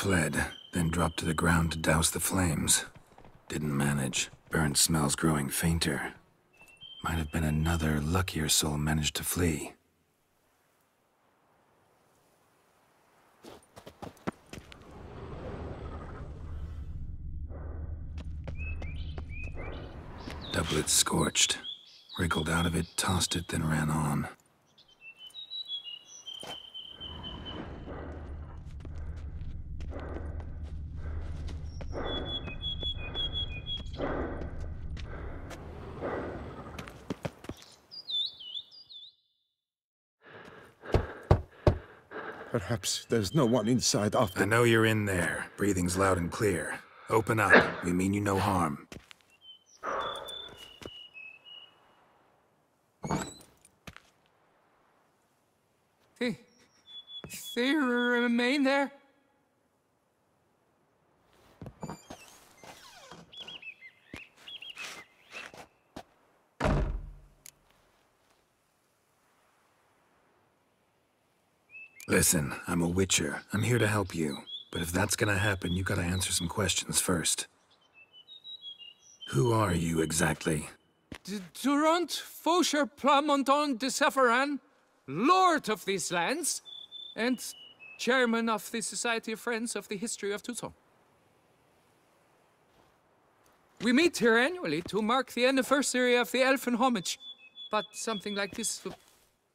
fled, then dropped to the ground to douse the flames. Didn't manage. Burnt smells growing fainter. Might have been another luckier soul managed to flee. Doublet scorched. Wriggled out of it, tossed it, then ran on. Perhaps there's no one inside after— I know you're in there. Breathing's loud and clear. Open up. We mean you no harm. They remain there? Listen, I'm a witcher. I'm here to help you. But if that's gonna happen, you gotta answer some questions first. Who are you exactly? Durant Faucher Plamondon de Sephiran, Lord of these lands, and Chairman of the Society of Friends of the History of Toussaint. We meet here annually to mark the anniversary of the Elfin Homage, but something like this,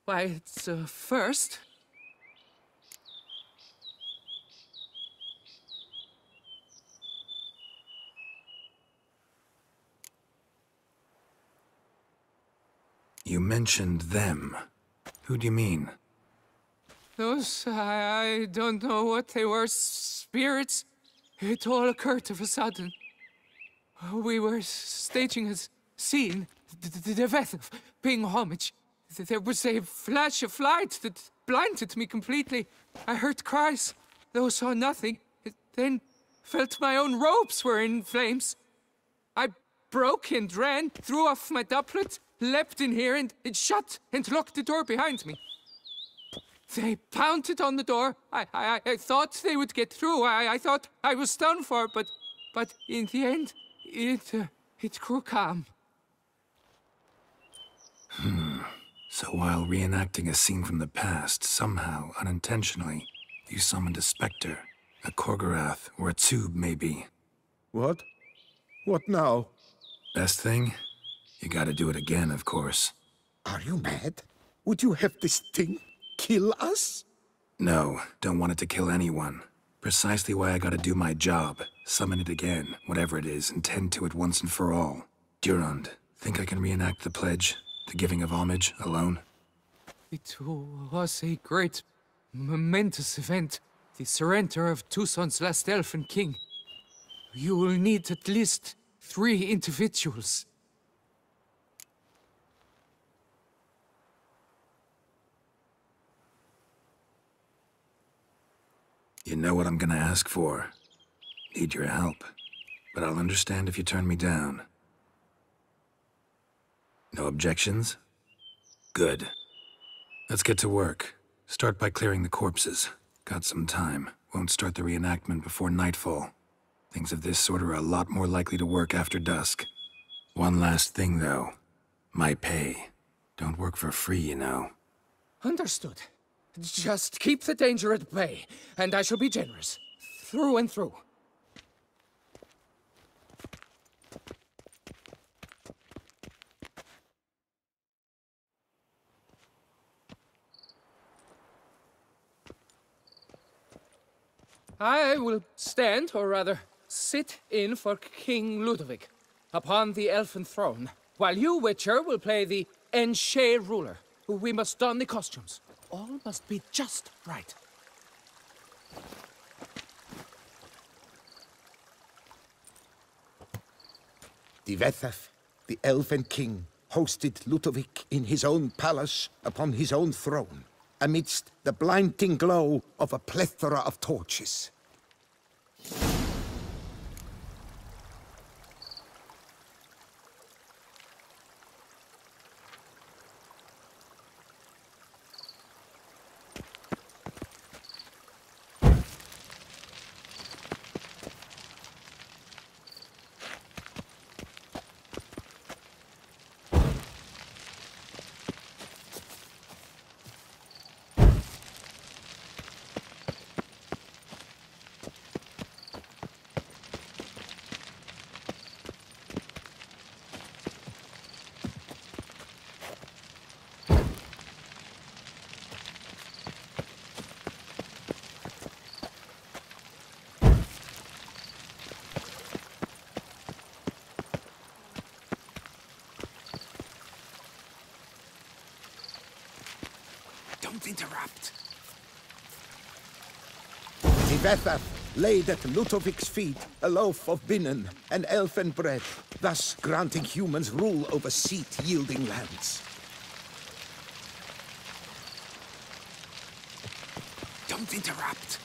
why, it's a first. You mentioned them. Who do you mean? Those, I don't know what they were, spirits. It all occurred of a sudden. We were staging a scene, the death of paying homage. There was a flash of light that blinded me completely. I heard cries, though saw nothing. Then felt my own robes were in flames. I broke and ran, threw off my doublet, leapt in here and shut and locked the door behind me. They pounded on the door. I thought they would get through. I thought I was done for, but in the end, it grew calm. So while reenacting a scene from the past, somehow, unintentionally, you summoned a specter, a Korgorath, or a tube, maybe. What? What now? Best thing? You gotta do it again, of course. Are you mad? Would you have this thing kill us? No, don't want it to kill anyone. Precisely why I gotta do my job. Summon it again, whatever it is, and tend to it once and for all. Durand, think I can reenact the pledge? The giving of homage, alone? It was a great, momentous event. The surrender of Toussaint's last elfin king. You will need at least 3 individuals. You know what I'm gonna ask for. Need your help. But I'll understand if you turn me down. No objections? Good. Let's get to work. Start by clearing the corpses. Got some time. Won't start the reenactment before nightfall. Things of this sort are a lot more likely to work after dusk. One last thing, though. My pay. Don't work for free, you know. Understood. Just keep the danger at bay, and I shall be generous. Through and through. I will stand, or rather, sit in for King Ludovic, upon the elfin throne, while you, Witcher, will play the Enshe ruler. We must don the costumes. All must be just right. Divethef, the elven king, hosted Ludovic in his own palace upon his own throne, amidst the blinding glow of a plethora of torches. Don't interrupt. Tivethaf laid at Ludovic's feet a loaf of binnen and elfen bread, thus granting humans rule over seat-yielding lands. Don't interrupt.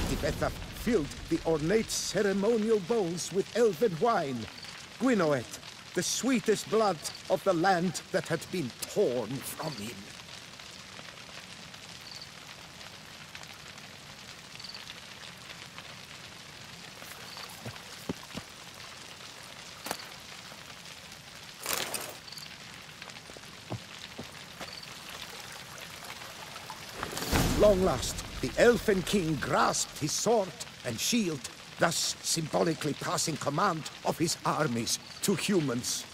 Tivethaf filled the ornate ceremonial bowls with elven wine. Gwinoet, the sweetest blood of the land that had been torn from him. At long last, the Elfen King grasped his sword and shield, thus symbolically passing command of his armies to humans.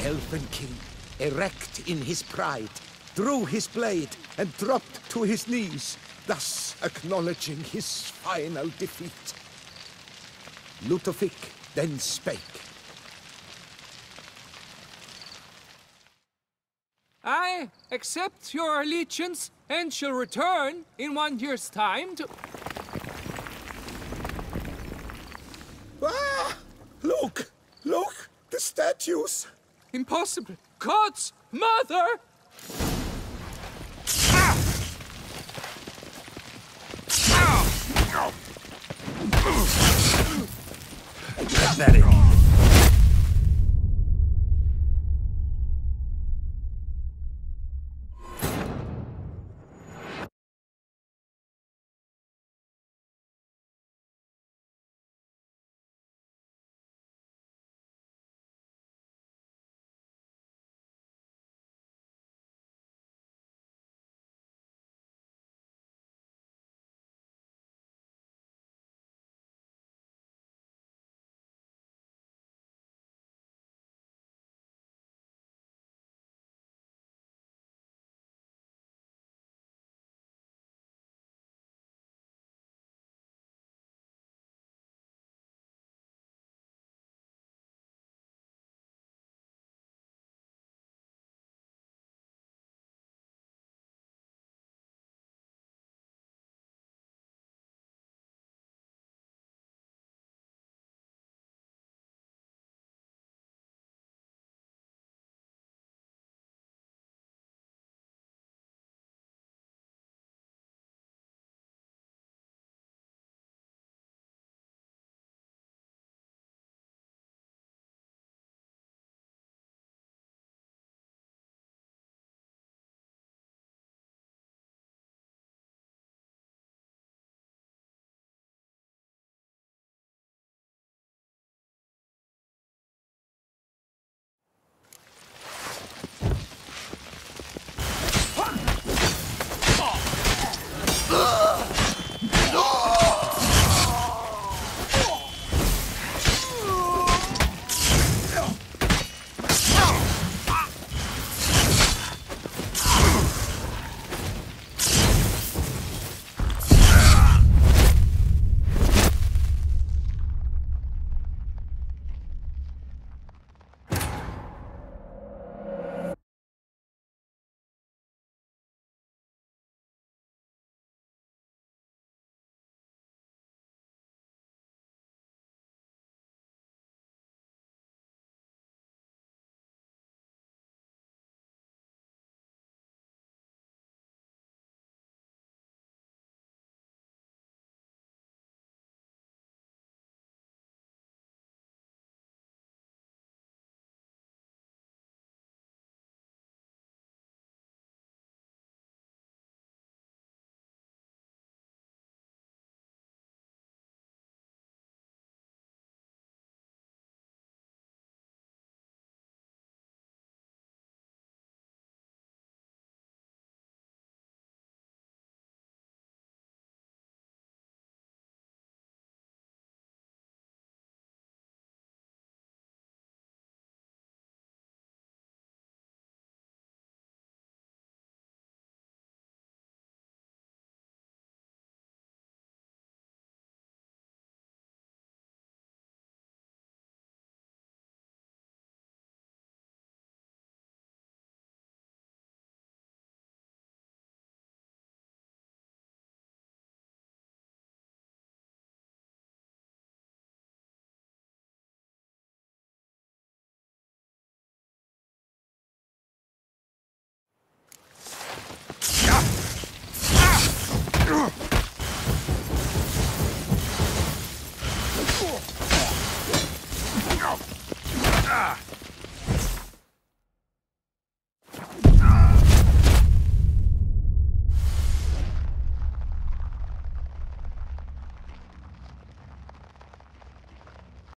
Elfen King, erect in his pride, drew his blade and dropped to his knees, thus acknowledging his final defeat. Ludovic then spake. I accept your allegiance and shall return in 1 year's time to... Ah! Look! Look! The statues! Impossible! God's mother! Let that in.